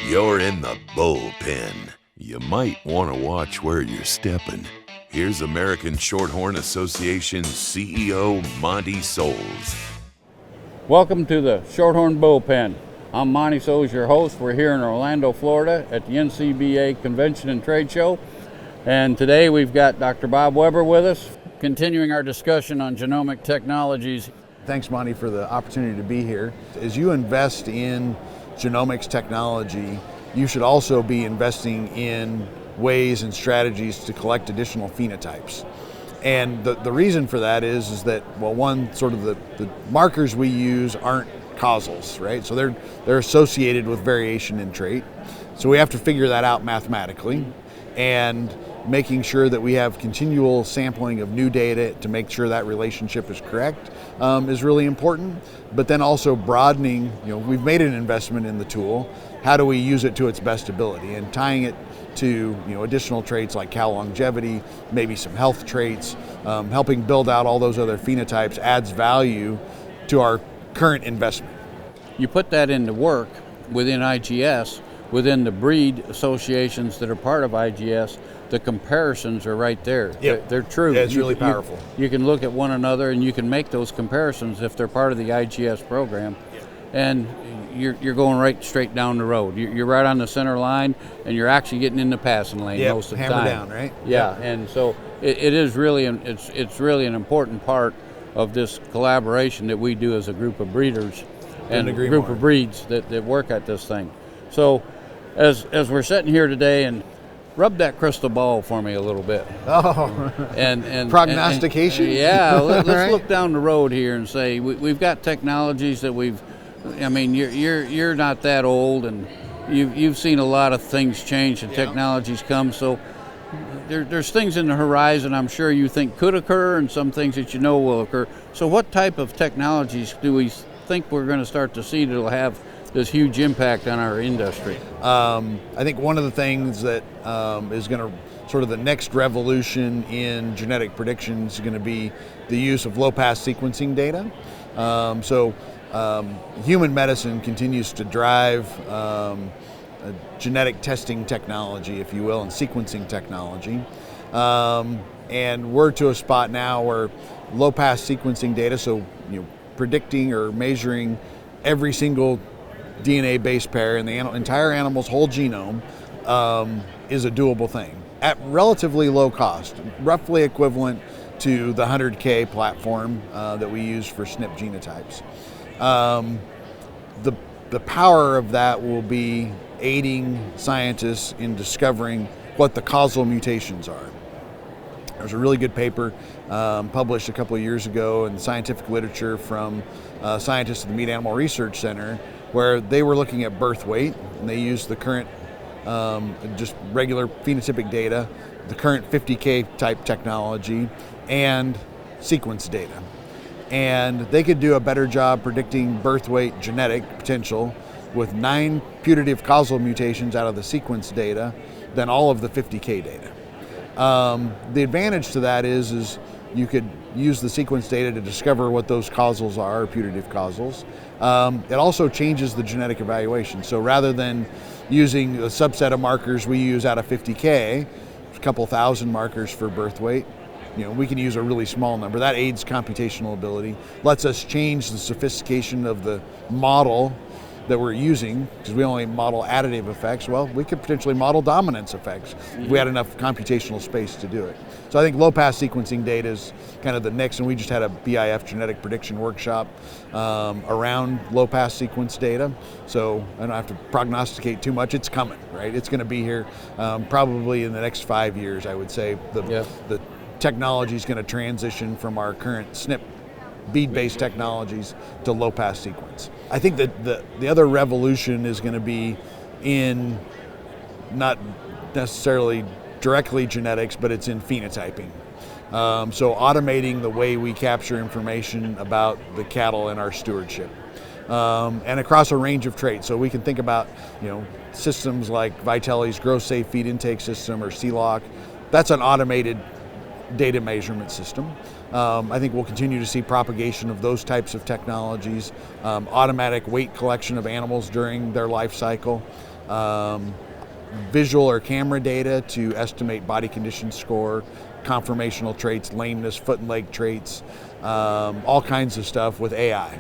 You're in the bullpen. You might want to watch where you're stepping. Here's American Shorthorn Association CEO Montie Soules. Welcome to the Shorthorn Bullpen. I'm Montie Soules, your host. We're here in Orlando, Florida at the NCBA Convention and Trade Show. And today we've got Dr. Bob Weaber with us, continuing our discussion on genomic technologies. Thanks, Monty, for the opportunity to be here. As you invest in genomics technology, you should also be investing in ways and strategies to collect additional phenotypes. And the reason for that is that, well, one, sort of the markers we use aren't causals, right? So they're associated with variation in trait. So we have to figure that out mathematically, and making sure that we have continual sampling of new data to make sure that relationship is correct is really important. But then also broadening, we've made an investment in the tool. How do we use it to its best ability? And tying it to additional traits like cow longevity, maybe some health traits, helping build out all those other phenotypes adds value to our current investment. You put that into work within IGS, within the breed associations that are part of IGS. The comparisons are right there. Yep. They're true. Yeah, it's really powerful. You can look at one another and you can make those comparisons if they're part of the IGS program. Yep. And you're going right straight down the road. You're right on the center line, and you're actually getting in the passing lane most of the time. Hammer down, right? Yeah, yep. And so it is really it's really an important part of this collaboration that we do as a group of breeders and a group of breeds that work at this thing. So as we're sitting here today, and rub that crystal ball for me a little bit. Oh, and prognostication? Let's right. Look down the road here and say we've got technologies that you're not that old, and you've seen a lot of things change and technologies come. So there's things in the horizon I'm sure you think could occur, and some things that will occur. So what type of technologies do we think we're going to start to see that will have this huge impact on our industry? I think one of the things that is going to sort of the next revolution in genetic predictions is going to be the use of low-pass sequencing data. Human medicine continues to drive genetic testing technology, if you will, and sequencing technology. And we're to a spot now where low-pass sequencing data, so predicting or measuring every single DNA base pair in the entire animal's whole genome is a doable thing at relatively low cost, roughly equivalent to the 100K platform that we use for SNP genotypes. The power of that will be aiding scientists in discovering what the causal mutations are. There's a really good paper published a couple of years ago in scientific literature from scientists at the Meat Animal Research Center, where they were looking at birth weight, and they used the current just regular phenotypic data, the current 50K type technology, and sequence data. And they could do a better job predicting birth weight genetic potential with 9 putative causal mutations out of the sequence data than all of the 50K data. The advantage to that is you could use the sequence data to discover what those causals are, putative causals. It also changes the genetic evaluation. So rather than using a subset of markers we use out of 50K, a couple thousand markers for birth weight, we can use a really small number. That aids computational ability, lets us change the sophistication of the model that we're using, because we only model additive effects. Well, we could potentially model dominance effects if we had enough computational space to do it. So I think low-pass sequencing data is kind of the next, and we just had a BIF genetic prediction workshop around low-pass sequence data. So I don't have to prognosticate too much. It's coming, right? It's going to be here probably in the next 5 years, I would say. The technology is going to transition from our current SNP bead-based technologies to low-pass sequence. I think that the other revolution is going to be in not necessarily directly genetics, but it's in phenotyping. So automating the way we capture information about the cattle in our stewardship, and across a range of traits. So we can think about systems like Vitelli's Gross Safe Feed Intake System or CLOC. That's an automated data measurement system. I think we'll continue to see propagation of those types of technologies, automatic weight collection of animals during their life cycle. visual or camera data to estimate body condition score, conformational traits, lameness, foot and leg traits, all kinds of stuff with AI.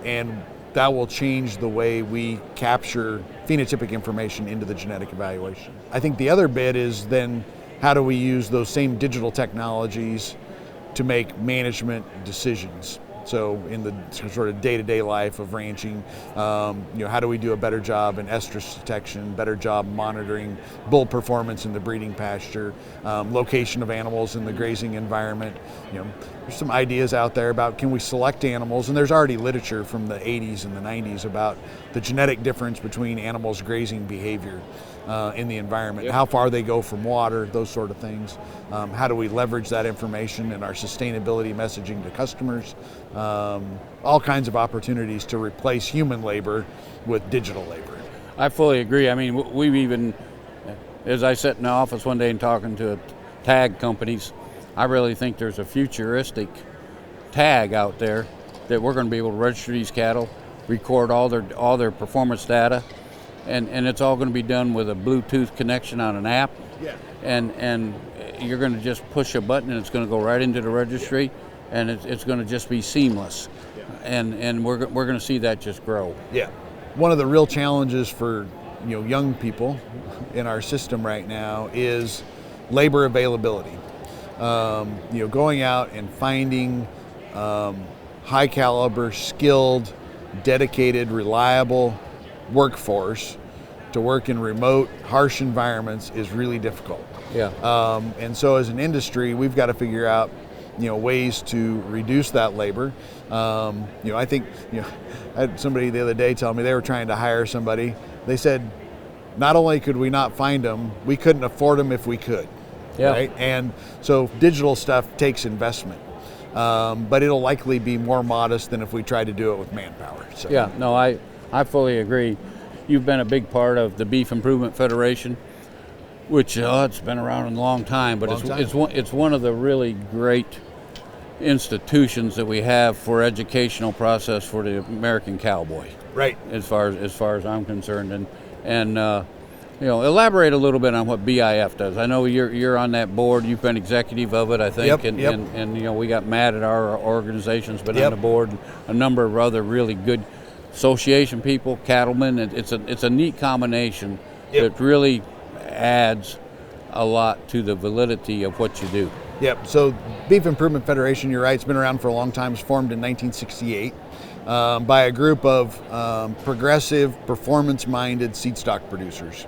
And that will change the way we capture phenotypic information into the genetic evaluation. I think the other bit is then how do we use those same digital technologies to make management decisions? So in the sort of day-to-day life of ranching, how do we do a better job in estrus detection, better job monitoring bull performance in the breeding pasture, location of animals in the grazing environment. There's some ideas out there about can we select animals, and there's already literature from the 80s and the 90s about the genetic difference between animals' grazing behavior in the environment, how far they go from water, those sort of things. How do we leverage that information in our sustainability messaging to customers? All kinds of opportunities to replace human labor with digital labor. I fully agree. I mean, we've even, as I sat in the office one day and talking to tag companies, I really think there's a futuristic tag out there that we're going to be able to register these cattle, record all their performance data, and it's all going to be done with a Bluetooth connection on an app. Yeah. And you're going to just push a button and it's going to go right into the registry, and it's going to just be seamless. Yeah. And we're going to see that just grow. Yeah. One of the real challenges for young people in our system right now is labor availability. Going out and finding high caliber, skilled, dedicated, reliable workforce to work in remote, harsh environments is really difficult. Yeah. And so as an industry, we've got to figure out ways to reduce that labor. I think I had somebody the other day tell me they were trying to hire somebody. They said, not only could we not find them, we couldn't afford them if we could. Yeah. Right? And so digital stuff takes investment, but it'll likely be more modest than if we tried to do it with manpower. So. Yeah, no, I fully agree. You've been a big part of the Beef Improvement Federation, which it's been around a long time, but it's one of the really great institutions that we have for educational process for the American cowboy. Right. As far as I'm concerned, and elaborate a little bit on what BIF does. I know you're on that board. You've been executive of it, I think. Yep. And we got Matt at our organization's been on the board, and a number of other really good association people, cattlemen. It's a neat combination that really adds a lot to the validity of what you do. Yep. So Beef Improvement Federation, you're right, it's been around for a long time. It's formed in 1968 by a group of progressive, performance-minded seedstock producers.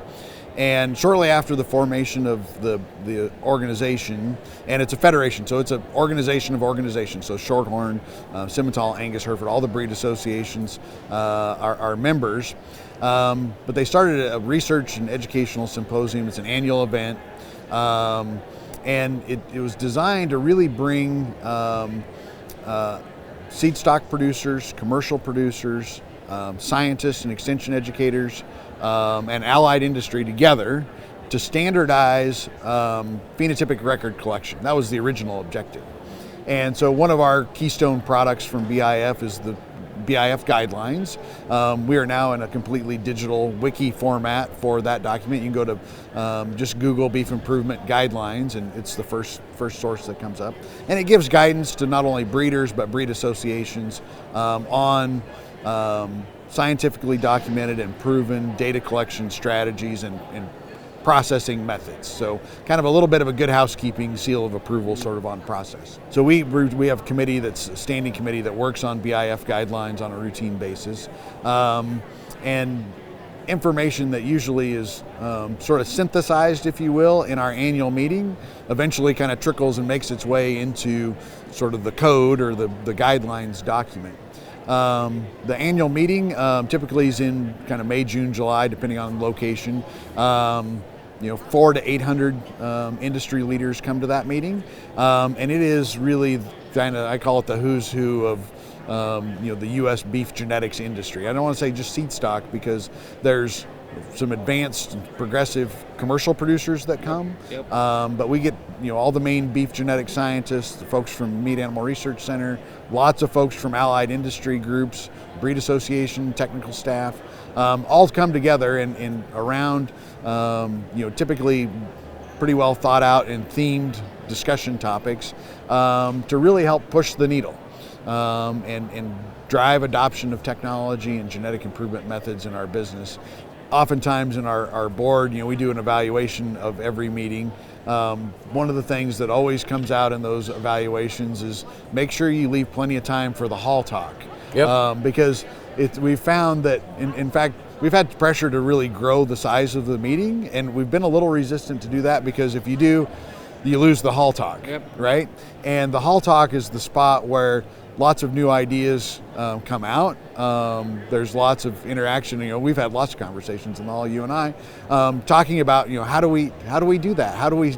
And shortly after the formation of the organization, and it's a federation, so it's an organization of organizations. So Shorthorn, Simmental, Angus, Hereford, all the breed associations are members. But they started a research and educational symposium. It's an annual event. And it was designed to really bring seedstock producers, commercial producers, scientists and extension educators, and allied industry together to standardize phenotypic record collection. That was the original objective. And so one of our keystone products from BIF is the BIF guidelines. We are now in a completely digital wiki format for that document. You can go to just Google Beef Improvement Guidelines, and it's the first source that comes up. And it gives guidance to not only breeders but breed associations on scientifically documented and proven data collection strategies and processing methods. So kind of a little bit of a good housekeeping seal of approval sort of on process. So we have a committee that's a standing committee that works on BIF guidelines on a routine basis. And information that usually is sort of synthesized, if you will, in our annual meeting eventually kind of trickles and makes its way into sort of the code or the guidelines document. The annual meeting typically is in kind of May, June, July, depending on location. 400 to 800 industry leaders come to that meeting, and it is really kind of, I call it the who's who of the U.S. beef genetics industry. I don't want to say just seed stock because there's some advanced progressive commercial producers that come, but we get all the main beef genetic scientists, the folks from Meat Animal Research Center, lots of folks from allied industry groups, breed association, technical staff, all come together in around typically pretty well thought out and themed discussion topics to really help push the needle and drive adoption of technology and genetic improvement methods in our business. Oftentimes in our board, we do an evaluation of every meeting. One of the things that always comes out in those evaluations is make sure you leave plenty of time for the hall talk. Yep. Because we've found that, in fact, we've had pressure to really grow the size of the meeting, and we've been a little resistant to do that because if you do, you lose the hall talk, right? And the hall talk is the spot where lots of new ideas come out. There's lots of interaction. We've had lots of conversations in the hall, you and I, talking about how do we do that? How do we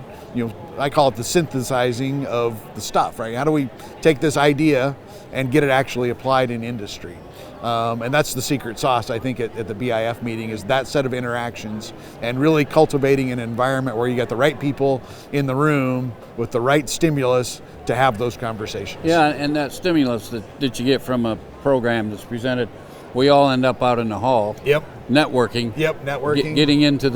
I call it the synthesizing of the stuff, right? How do we take this idea and get it actually applied in industry? And that's the secret sauce, I think, at the BIF meeting, is that set of interactions and really cultivating an environment where you got the right people in the room with the right stimulus to have those conversations. Yeah, and that stimulus that you get from a program that's presented, we all end up out in the hall. Yep. Networking. Yep, networking. Getting into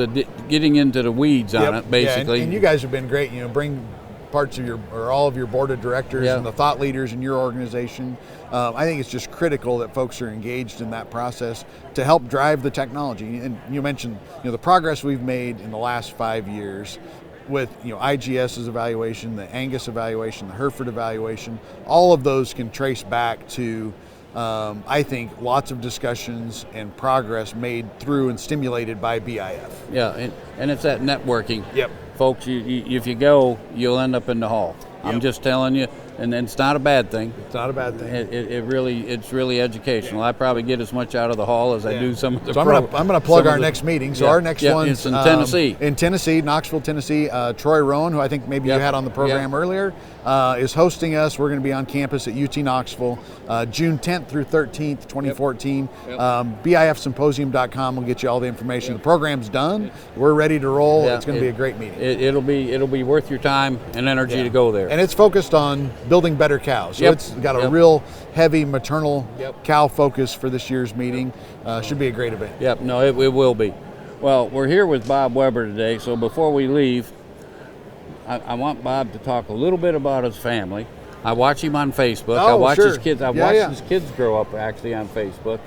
the weeds on it, basically. Yeah, and you guys have been great. Bring parts of all of your board of directors and the thought leaders in your organization. I think it's just critical that folks are engaged in that process to help drive the technology. And you mentioned the progress we've made in the last 5 years with IGS's evaluation, the Angus evaluation, the Hereford evaluation. All of those can trace back to I think lots of discussions and progress made through and stimulated by BIF. Yeah, and it's that networking. Yep. Folks, if you go, you'll end up in the hall. Yep. I'm just telling you, and it's not a bad thing. It's not a bad thing. It's really educational. I probably get as much out of the hall as I do some of the. So I'm going to plug our next meeting. So our next one's it's in Tennessee. In Tennessee, Knoxville, Tennessee. Troy Rowan, who I think maybe you had on the program earlier, is hosting us. We're going to be on campus at UT Knoxville, June 10th through 13th, 2014. BIFsymposium.com will get you all the information. The program's done. We're ready to roll. It's going to be a great meeting. It'll be worth your time and energy to go there. And it's focused on building better cows. So it's got a real heavy maternal cow focus for this year's meeting. Should be a great event. Yep, no, it will be. Well, we're here with Bob Weber today, so before we leave, I want Bob to talk a little bit about his family. I watch him on Facebook. I watch his kids. I watched his kids grow up actually on Facebook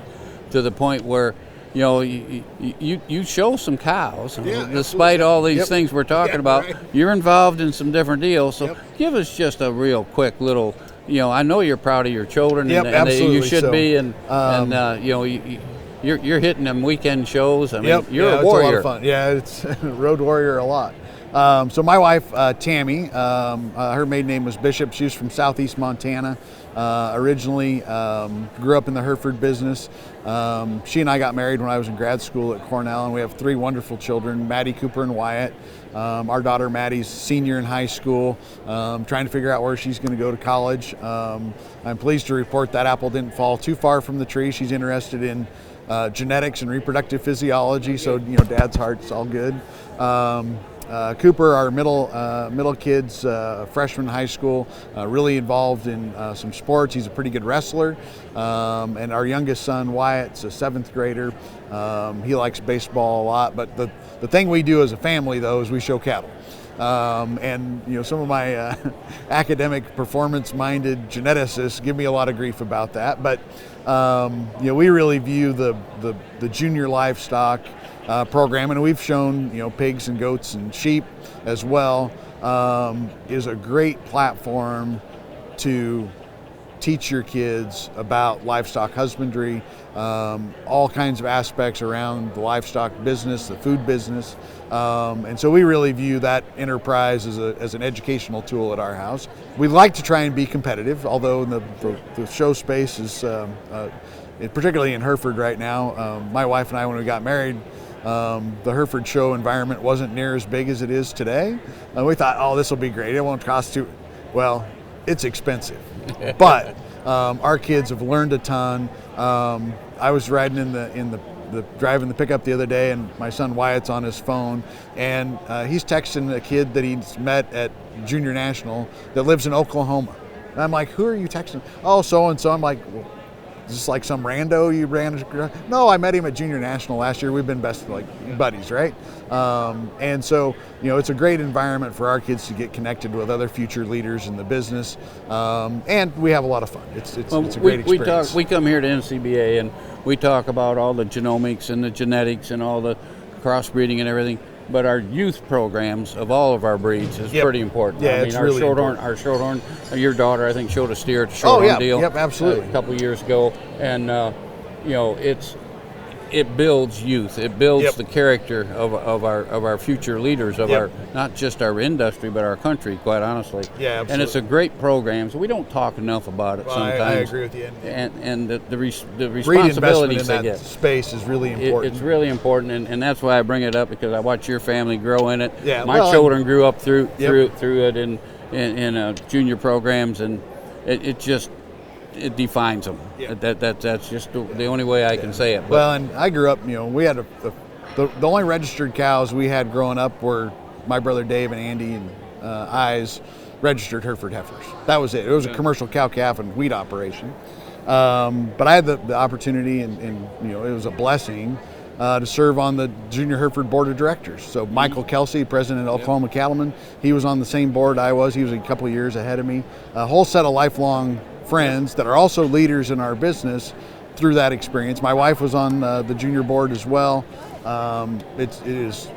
to the point where you show some cows, despite all these things we're talking about. Right. You're involved in some different deals, so give us just a real quick little. I know you're proud of your children, and you should be, and you're hitting them weekend shows. I mean, you're a warrior. It's a lot of fun. Yeah, it's road warrior a lot. So my wife, Tammy, her maiden name was Bishop. She was from southeast Montana. Originally grew up in the Hereford business. She and I got married when I was in grad school at Cornell, and we have 3 wonderful children, Maddie, Cooper, and Wyatt. Our daughter Maddie's senior in high school, trying to figure out where she's going to go to college. I'm pleased to report that apple didn't fall too far from the tree. She's interested in genetics and reproductive physiology, so Dad's heart's all good. Cooper, our middle kid's freshman in high school, really involved in some sports. He's a pretty good wrestler. And our youngest son, Wyatt's a 7th grader. He likes baseball a lot. But the thing we do as a family, though, is we show cattle. And some of my academic performance-minded geneticists give me a lot of grief about that. But we really view the junior livestock program, and we've shown pigs and goats and sheep as well, is a great platform to teach your kids about livestock husbandry, all kinds of aspects around the livestock business, the food business, and so we really view that enterprise as an educational tool at our house. We like to try and be competitive, although the show space is, particularly in Hereford right now. My wife and I, when we got married, the Hereford show environment wasn't near as big as it is today. We thought, this will be great. It won't cost too well. It's expensive, but our kids have learned a ton. I was riding driving the pickup the other day, and my son Wyatt's on his phone, and he's texting a kid that he's met at Junior National that lives in Oklahoma. And I'm like, who are you texting? Oh, so and so. I'm like, well, just like some rando you ran? No, I met him at Junior National last year. We've been best buddies, right? And so, it's a great environment for our kids to get connected with other future leaders in the business, and we have a lot of fun. It's a great experience. We come here to NCBA and we talk about all the genomics and the genetics and all the crossbreeding and everything. But our youth programs of all of our breeds is pretty important. Yeah, it's our really Shorthorn, important. your daughter, I think, showed a steer at the Shorthorn deal. Yep, absolutely. A couple years ago, and it builds youth. It builds the character of our future leaders of our, not just our industry but our country. Quite honestly. Yeah, absolutely. And it's a great program. So we don't talk enough about it sometimes. I agree with you. And the responsibilities in they that get. Space is really important. It's really important, and that's why I bring it up, because I watch your family grow in it. Yeah, my children grew up through it in junior programs, and it defines them. Yeah. That's just the only way I can say it. But. Well, and I grew up, we had the only registered cows we had growing up were my brother Dave and Andy and I's registered Hereford heifers. That was it. It was a commercial cow-calf and wheat operation. But I had the opportunity, and it was a blessing to serve on the Junior Hereford Board of Directors. So Michael Kelsey, president of Oklahoma Cattlemen, he was on the same board I was. He was a couple of years ahead of me. A whole set of lifelong friends that are also leaders in our business through that experience. My wife was on the junior board as well. It is,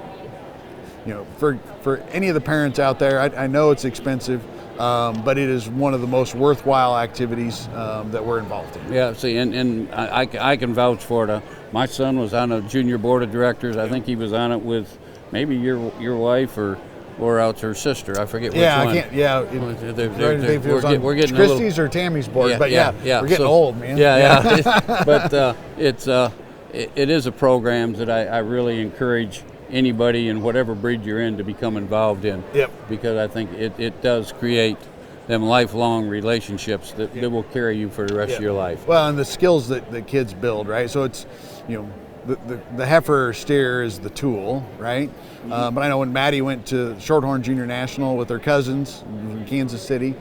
for any of the parents out there, I know it's expensive, but it is one of the most worthwhile activities that we're involved in. Yeah, see, and I can vouch for it. My son was on a junior board of directors. I think he was on it with maybe your wife or else her sister. I forget which one. We're getting Christie's or Tammy's board, we're getting old, man. But it is a program that I really encourage anybody in whatever breed you're in to become involved in. Yep. Because I think it does create them lifelong relationships that will carry you for the rest of your life. Well, and the skills that the kids build, right? So it's, the heifer steer is the tool, right? But I know when Maddie went to Shorthorn Junior National with her cousins in Kansas City,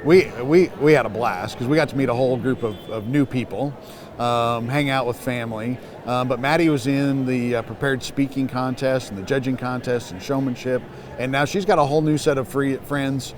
we had a blast because we got to meet a whole group of new people, hang out with family. But Maddie was in the prepared speaking contest and the judging contest and showmanship, and now she's got a whole new set of friends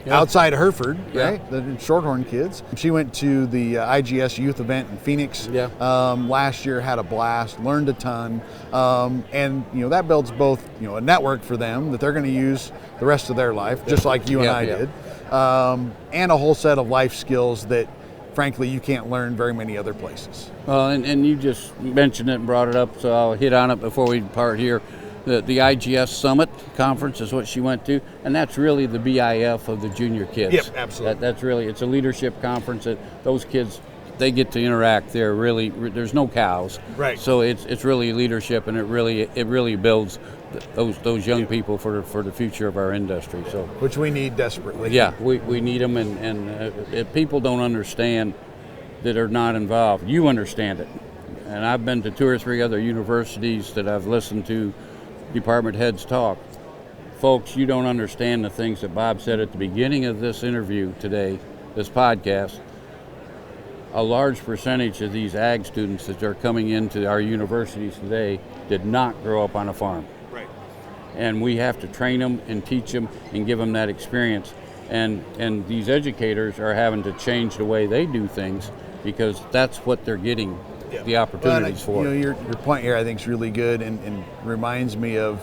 outside of Hereford, right? The Shorthorn kids. She went to the IGS youth event in Phoenix last year, had a blast, learned a ton, and that builds both a network for them that they're going to use the rest of their life, just like you and I did, and a whole set of life skills that, frankly, you can't learn very many other places. Well, and you just mentioned it and brought it up, so I'll hit on it before we part here. The IGS Summit Conference is what she went to, and that's really the BIF of the junior kids. Yep, absolutely. That's really, it's a leadership conference that those kids, they get to interact there. Really, there's no cows, right? So it's really leadership, and it really builds those young people for the future of our industry. So which we need desperately. Yeah, we need them, and if people don't understand that are not involved, you understand it. And I've been to 2 or 3 other universities that I've listened to department heads talk. Folks, you don't understand the things that Bob said at the beginning of this interview today, this podcast. A large percentage of these ag students that are coming into our universities today did not grow up on a farm. Right. And we have to train them and teach them and give them that experience. And these educators are having to change the way they do things because that's what they're getting the opportunities for. Your point here I think is really good and reminds me of,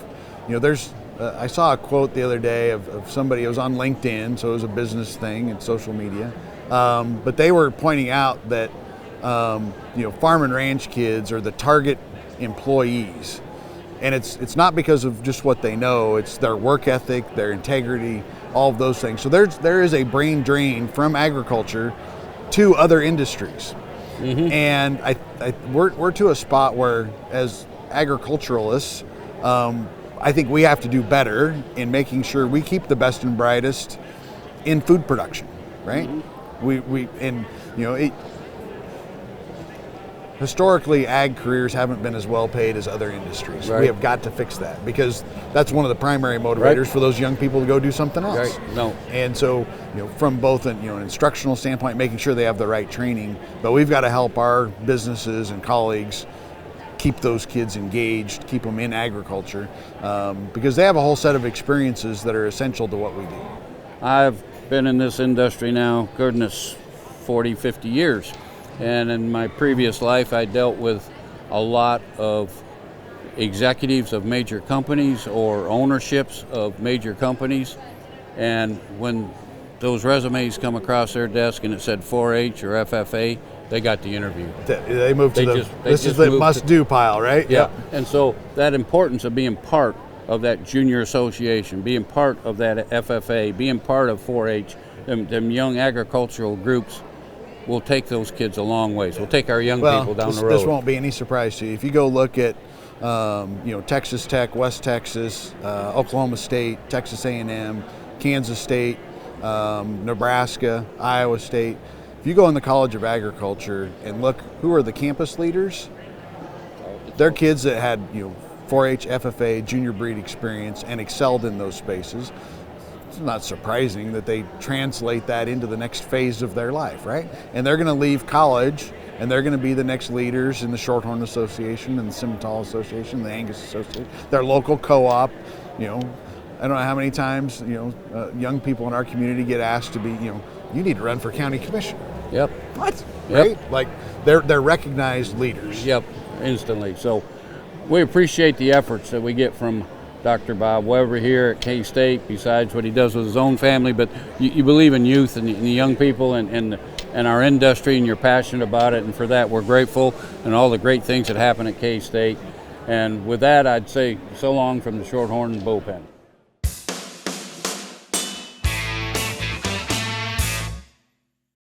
there's I saw a quote the other day of somebody, it was on LinkedIn, so it was a business thing and social media, but they were pointing out that farm and ranch kids are the target employees, and it's not because of just what they know, it's their work ethic, their integrity, all of those things. So there is a brain drain from agriculture to other industries. Mm-hmm. And we're to a spot where, as agriculturalists, I think we have to do better in making sure we keep the best and brightest in food production, right? Mm-hmm. historically, ag careers haven't been as well paid as other industries. Right. We have got to fix that, because that's one of the primary motivators Right. for those young people to go do something else. Right. No. And so, from both an instructional standpoint, making sure they have the right training, but we've got to help our businesses and colleagues keep those kids engaged, keep them in agriculture, because they have a whole set of experiences that are essential to what we do. I've been in this industry now, goodness, 40, 50 years. And in my previous life, I dealt with a lot of executives of major companies or ownerships of major companies. And when those resumes come across their desk and it said 4-H or FFA, they got the interview. They move to this is just the moved must-do pile, right? Yeah. And so that importance of being part of that junior association, being part of that FFA, being part of 4-H, them young agricultural groups will take those kids a long ways. We'll take our young people down the road. This won't be any surprise to you. If you go look at Texas Tech, West Texas, Oklahoma State, Texas A&M, Kansas State, Nebraska, Iowa State. If you go in the College of Agriculture and look who are the campus leaders, they're kids that had 4-H, FFA, junior breed experience and excelled in those spaces. It's not surprising that they translate that into the next phase of their life, right? And they're going to leave college and they're going to be the next leaders in the Shorthorn Association and the Simmental Association, the Angus Association, their local co-op. I don't know how many times young people in our community get asked to be, you need to run for county commissioner. Yep. What? Yep. Right? Like they're recognized leaders. Yep, instantly. So we appreciate the efforts that we get from Dr. Bob Weber here at K-State, besides what he does with his own family. But you believe in youth and the young people and our industry, and you're passionate about it. And for that, we're grateful, and all the great things that happen at K-State. And with that, I'd say so long from the Shorthorn bullpen.